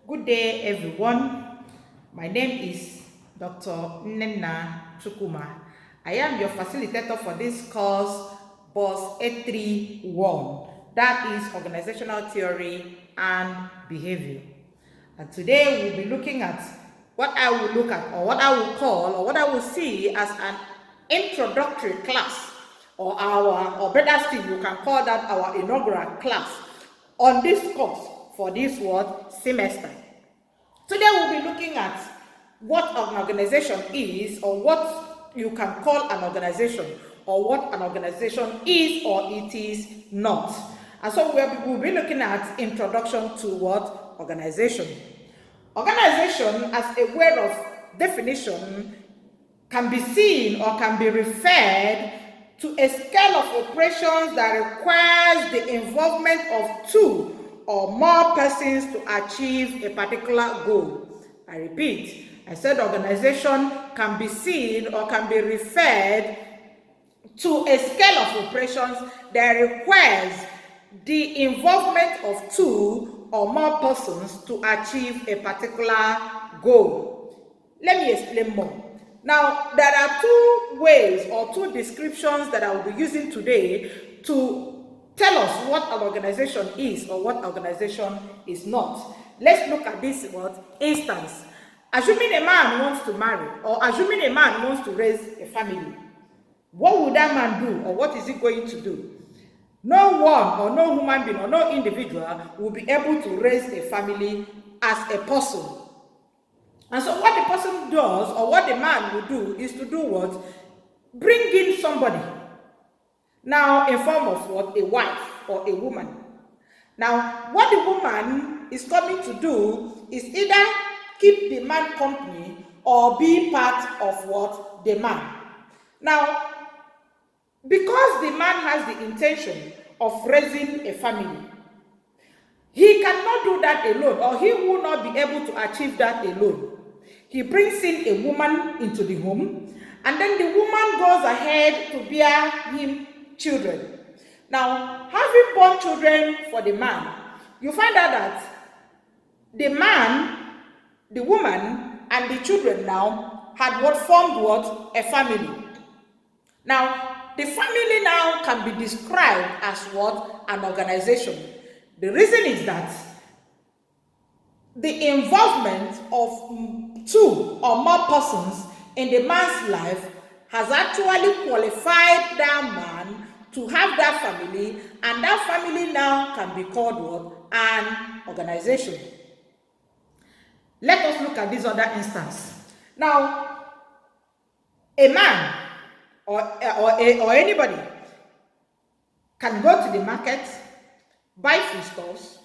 Good day, everyone. My name is Dr. Nnenna Chukuma. I am your facilitator for this course, BOSS 831. That is Organizational Theory and Behavior. And today we'll be looking at what I will look at, or what I will call, or what I will see as an introductory class, or better still, you can call that our inaugural class on this course for this semester. Today we'll be looking at what an organization is, or what you can call an organization, or what an organization is or it is not. And so we'll be looking at introduction to what organization. Organization, as a word of definition, can be seen or can be referred to a scale of operations that requires the involvement of two or more persons to achieve a particular goal. I repeat, I said organization can be seen or can be referred to a scale of operations that requires the involvement of two or more persons to achieve a particular goal. Let me explain more. Now, there are two ways or two descriptions that I will be using today to tell us what an organization is or what organization is not. Let's look at this instance. Assuming a man wants to marry, or assuming a man wants to raise a family, what would that man do, or what is he going to do? No one or no human being or no individual will be able to raise a family as a person. And so what the person does, or what the man will do, is to do what? Bring in somebody. Now, in form of what? A wife or a woman. Now, what the woman is coming to do is either keep the man company or be part of what? The man. Now, because the man has the intention of raising a family, he cannot do that alone, or he will not be able to achieve that alone. He brings in a woman into the home, and then the woman goes ahead to bear him children. Now, having born children for the man, you find out that the man, the woman, and the children now had formed a family. Now, the family now can be described as an organization. The reason is that the involvement of two or more persons in the man's life has actually qualified that man to have that family, and that family now can be called an organization. Let us look at this other instance. Now, a man or anybody can go to the market, buy foodstuffs,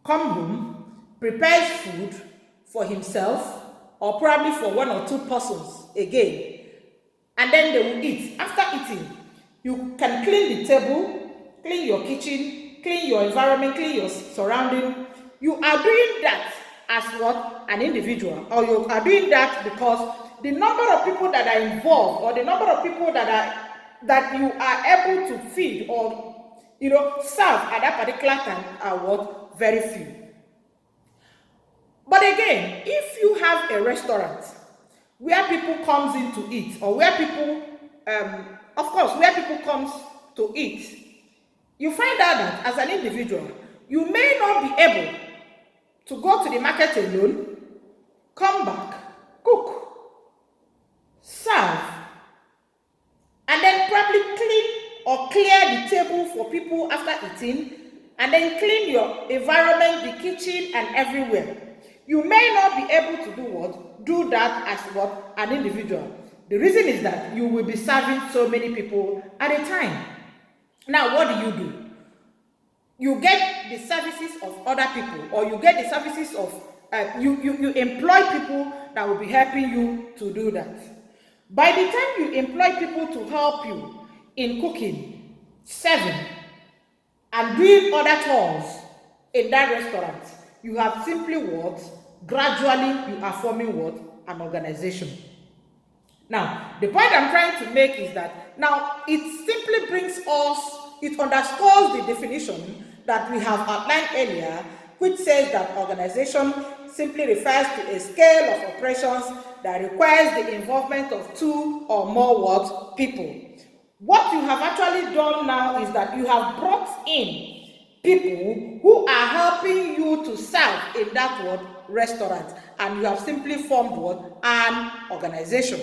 come home, prepares food for himself, or probably for one or two persons again, and then they will eat. After eating, you can clean the table, clean your kitchen, clean your environment, clean your surrounding. You are doing that as an individual, or you are doing that because the number of people that are involved, or the number of people that you are able to feed or serve at that particular time are very few. But again, if you have a restaurant where people comes in to eat, or where people where people comes to eat, you find out that as an individual, you may not be able to go to the market alone, come back, cook, serve, and then probably clean or clear the table for people after eating, and then clean your environment, the kitchen, and everywhere. You may not be able to do that as an individual. The reason is that you will be serving so many people at a time. Now, what do? You get the services of other people, or you get the services of you employ people that will be helping you to do that. By the time you employ people to help you in cooking, serving, and doing other chores in that restaurant, you have simply gradually you are forming an organization. Now, the point I'm trying to make is that now it simply it underscores the definition that we have outlined earlier, which says that organization simply refers to a scale of operations that requires the involvement of two or more what people. What you have actually done now is that you have brought in people who are helping you to serve in that word restaurant, and you have simply formed what? An organization.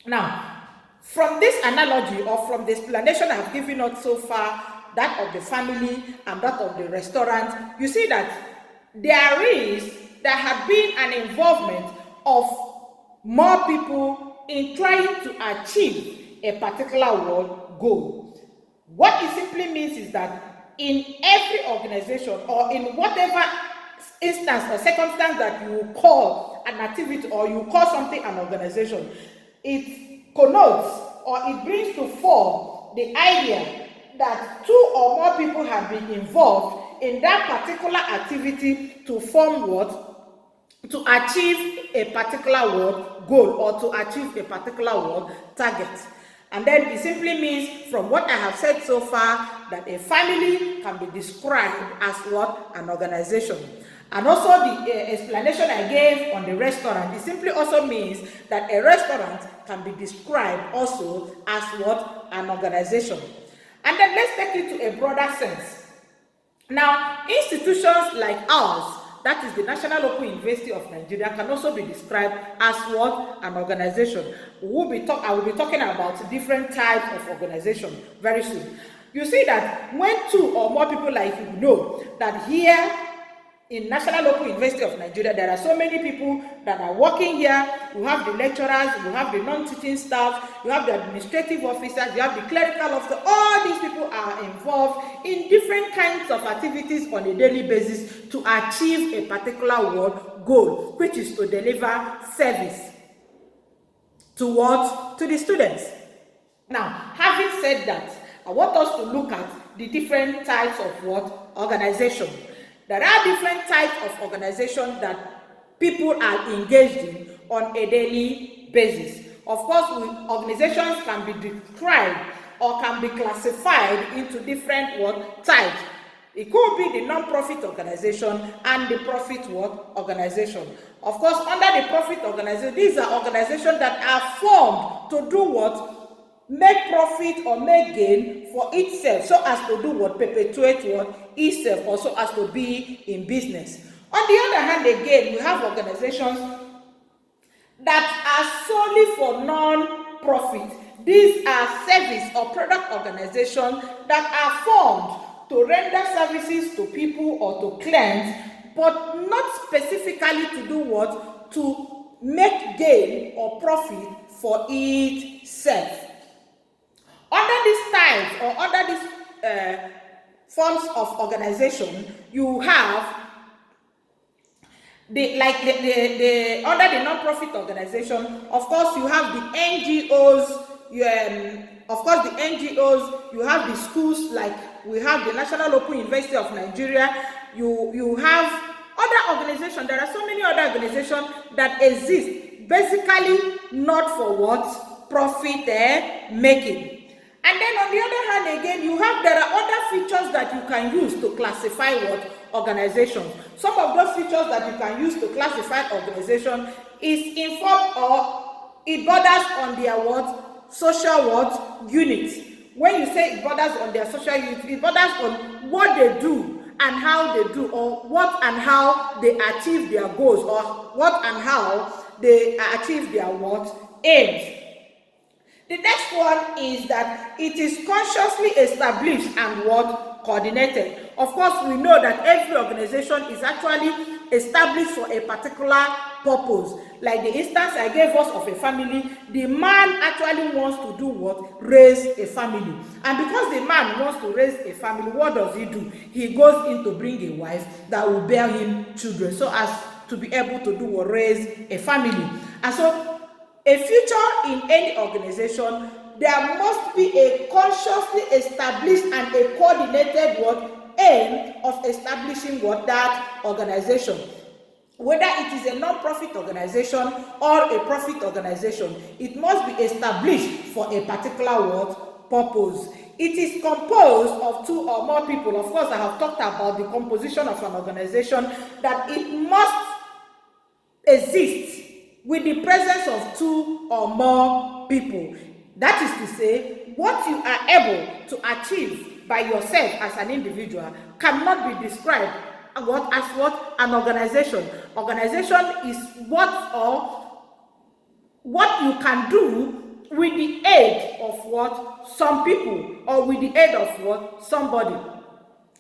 Now, from this analogy or from the explanation I have given us so far, that of the family and that of the restaurant, you see that there had been an involvement of more people in trying to achieve a particular goal. What it simply means is that in every organization or in whatever instance or circumstance that you call an activity or you call something an organization, it connotes or it brings to fore the idea that two or more people have been involved in that particular activity to form what? To achieve a particular goal or to achieve a particular target. And then it simply means, from what I have said so far, that a family can be described as what? An organization. And also the explanation I gave on the restaurant, it simply also means that a restaurant can be described also as what? An organization. And then let's take it to a broader sense. Now, institutions like ours, that is the National Open University of Nigeria, can also be described as what? An organization. I will be talking about different types of organization very soon. You see that when two or more people like you know that here in National Open University of Nigeria, there are so many people that are working here. You have the lecturers, you have the non-teaching staff, you have the administrative officers, you have the clerical officers. All these people are involved in different kinds of activities on a daily basis to achieve a particular goal, which is to deliver service to what? To the students. Now, having said that, I want us to look at the different types of organization. There are different types of organization that people are engaged in on a daily basis. Of course, organizations can be described or can be classified into different types. It could be the non-profit organization and the profit organization. Of course, under the profit organization, these are organizations that are formed to do what? Make profit or make gain for itself, so as to do what? Perpetuate itself, or so as to be in business. On the other hand, again, we have organizations that are solely for non-profit. These are service or product organizations that are formed to render services to people or to clients, but not specifically to do what? To make gain or profit for itself. Under these types or under these forms of organization, you have under the non-profit organization, of course, you have the NGOs. You have the schools, like we have the National Open University of Nigeria. You have other organizations. There are so many other organizations that exist, basically not for what? Profit making. And then on the other hand, again, there are other features that you can use to classify organizations. Some of those features that you can use to classify organization is informed or it borders on their social units. When you say it borders on their social units, it borders on what they do and how they do, or what and how they achieve their goals, or what and how they achieve their aims. The next one is that it is consciously established and coordinated. Of course, we know that every organization is actually established for a particular purpose. Like the instance I gave us of a family, the man actually wants to do what? Raise a family. And because the man wants to raise a family, what does he do? He goes in to bring a wife that will bear him children, so as to be able to do or raise a family. And so, a future in any organization, there must be a consciously established and a coordinated aim of establishing that organization. Whether it is a non-profit organization or a profit organization, it must be established for a particular purpose. It is composed of two or more people. Of course, I have talked about the composition of an organization, that it must exist with the presence of two or more people. That is to say, what you are able to achieve by yourself as an individual cannot be described as what an organization. Organization is what you can do with the aid of what some people, or with the aid of what somebody.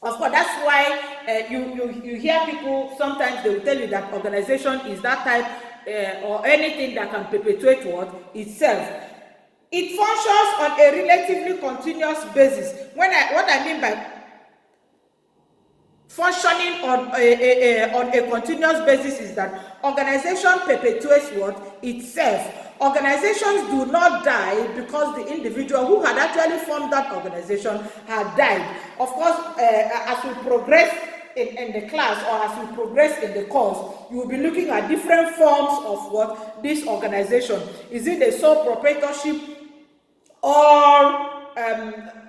Of course, that's why you hear people sometimes, they will tell you that organization is that type or anything that can perpetuate what itself. It functions on a relatively continuous basis. What I mean by functioning on a continuous basis is that organization perpetuates what itself. Organizations do not die because the individual who had actually formed that organization had died. Of course, as we progress in the class, or as we progress in the course, you will be looking at different forms of what this organization. Is it a sole proprietorship, or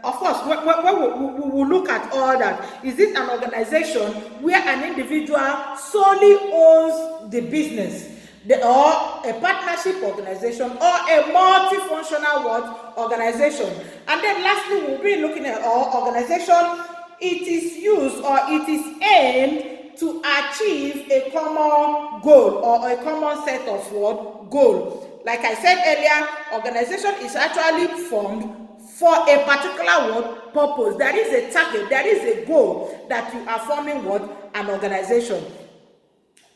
of course, we will look at all that. Is it an organization where an individual solely owns the business, or a partnership organization, or a multifunctional what organization? And then lastly, we'll be looking at our organization. It is used, or it is aimed to achieve a common goal, or a common set of what goal. Like I said earlier, organization is actually formed for a particular what purpose. There is a target, there is a goal that you are forming what an organization.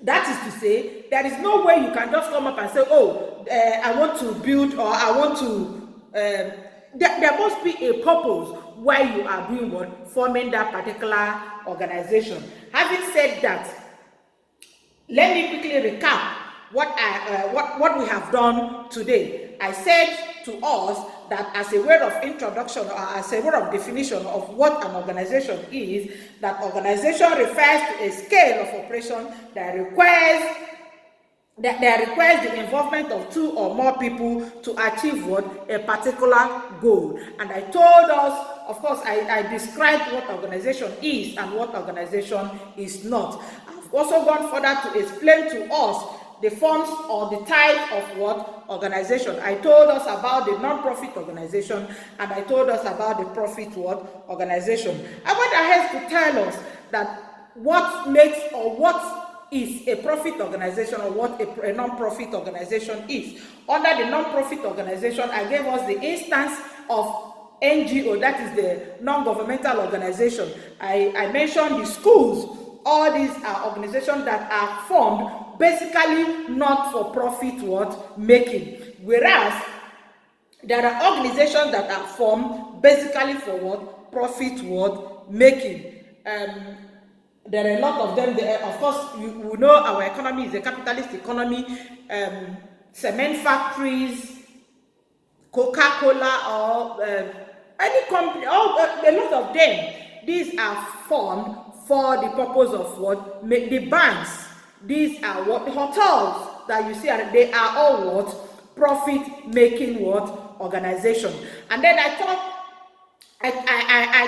That is to say, there is no way you can just come up and say, oh, I want to build, or I want to, there must be a purpose why you are doing what, forming that particular organization. Having said that, let me quickly recap what we have done today. I said to us that as a word of introduction, or as a word of definition of what an organization is, that organization refers to a scale of operation that requires the involvement of two or more people to achieve what, a particular goal. And I told us, of course, I described what organization is and what organization is not. I've also gone further to explain to us the forms or the type of what organization. I told us about the non-profit organization, and I told us about the profit what organization. I went ahead to tell us that what makes, or what is a profit organization, or what a non-profit organization is. Under the non-profit organization, I gave us the instance of NGO, that is the non-governmental organization. I mentioned the schools. All these are organizations that are formed basically not for profit what making, whereas there are organizations that are formed basically for what, profit what making. There are a lot of them. Of course, you know our economy is a capitalist economy. Cement factories, Coca-Cola, or any company, a lot of them, these are formed for the purpose of what, the banks. These are what, the hotels that you see, they are all what, profit making what, organization. And then I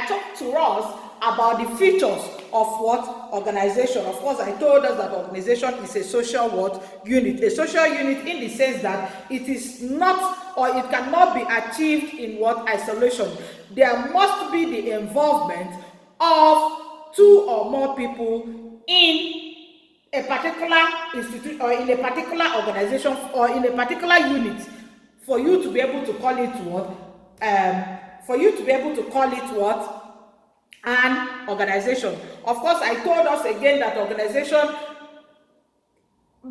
talked to us about the features of what, organization. Of course, I told us that organization is a social what, unit. A social unit in the sense that it is not, or it cannot be achieved in what, isolation. There must be the involvement of two or more people in a particular institute, or in a particular organization, or in a particular unit, for you to be able to call it what, an organization. Of course, I told us again that organization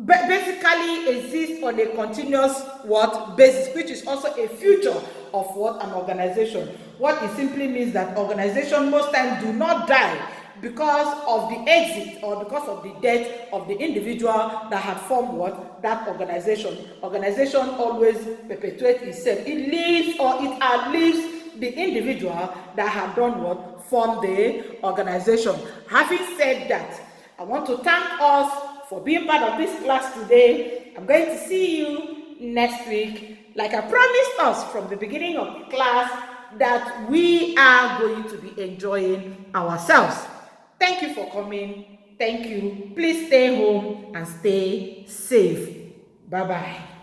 basically exists on a continuous what basis, which is also a feature of what, an organization. What it simply means that organization most times do not die because of the exit, or because of the death of the individual that had formed what, that organization. Organization always perpetuates itself. It lives, or it outlives the individual that had done what, formed the organization. Having said that, I want to thank us for being part of this class today. I'm going to see you next week. Like I promised us from the beginning of the class, that we are going to be enjoying ourselves. Thank you for coming. Thank you. Please stay home and stay safe. Bye bye.